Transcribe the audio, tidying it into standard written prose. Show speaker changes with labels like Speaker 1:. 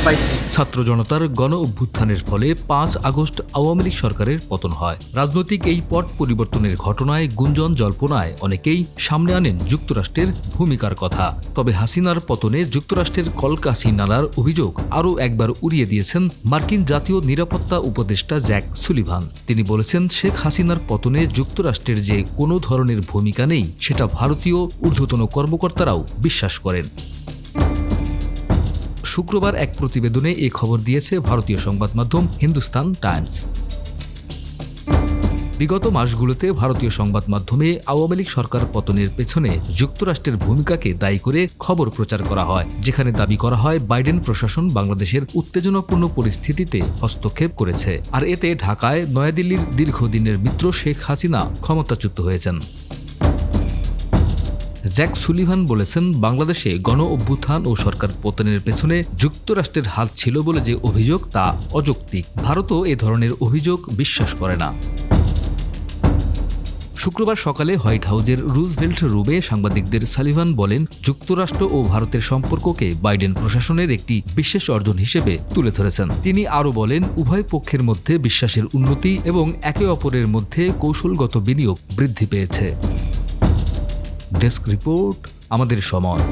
Speaker 1: পাইছি।
Speaker 2: ছাত্র জনতার গণ অভ্যুত্থানের ফলে 5 আগস্ট আওয়ামী লীগ সরকারের পতন হয়। রাজনৈতিক এই পট পরিবর্তনের ঘটনায় গুঞ্জন জল্পনায় অনেকেই সামনে আনেন যুক্তরাষ্ট্রের ভূমিকার কথা। তবে হাসিনার পতনে যুক্তরাষ্ট্রের কলকাঠি নাড়ার অভিযোগ আরও একবার উড়িয়ে দিয়েছেন মার্কিন জাতীয় নিরাপত্তা উপদেষ্টা জ্যাক সুলিভান। তিনি বলেছেন, শেখ হাসিনার পতনে যুক্তরাষ্ট্রের যে কোনো ধরনের ভূমিকা নেই সেটা ভারতীয় ঊর্ধ্বতন কর্মকর্তারাও বিশ্বাস করেন। শুক্রবার এক প্রতিবেদনে এই খবর দিয়েছে ভারতীয় সংবাদ মাধ্যম হিন্দুস্তান টাইমস। বিগত মাসগুলোতে ভারতীয় সংবাদ মাধ্যমে আওয়ামী লীগ সরকার পতনের পেছনে যুক্তরাষ্ট্রের ভূমিকাকে দায়ী করে খবর প্রচার করা হয়, যেখানে দাবি করা হয় বাইডেন প্রশাসন বাংলাদেশের উত্তেজনাপূর্ণ পরিস্থিতিতে হস্তক্ষেপ করেছে, আর এতে ঢাকায় নয়াদিল্লির দীর্ঘদিনের মিত্র শেখ হাসিনা ক্ষমতাচ্যুত হয়েছেন। জ্যাক সুলিভান বলেছেন, বাংলাদেশে গণ অভ্যুত্থান ও সরকার পতনের পেছনে যুক্তরাষ্ট্রের হাত ছিল বলে যে অভিযোগ তা অযৌক্তিক। ভারতও এ ধরনের অভিযোগ বিশ্বাস করে না। শুক্রবার সকালে হোয়াইট হাউজের রুজভেল্ট রুমে সাংবাদিকদের সালিভান বলেন, যুক্তরাষ্ট্র ও ভারতের সম্পর্ককে বাইডেন প্রশাসনের একটি বিশেষ অর্জন হিসেবে তুলে ধরেছেন। তিনি আরও বলেন, উভয় পক্ষের মধ্যে বিশ্বাসের উন্নতি এবং একে অপরের মধ্যে কৌশলগত বিনিয়োগ বৃদ্ধি পেয়েছে। ডেস্ক রিপোর্ট, আমাদের সময়।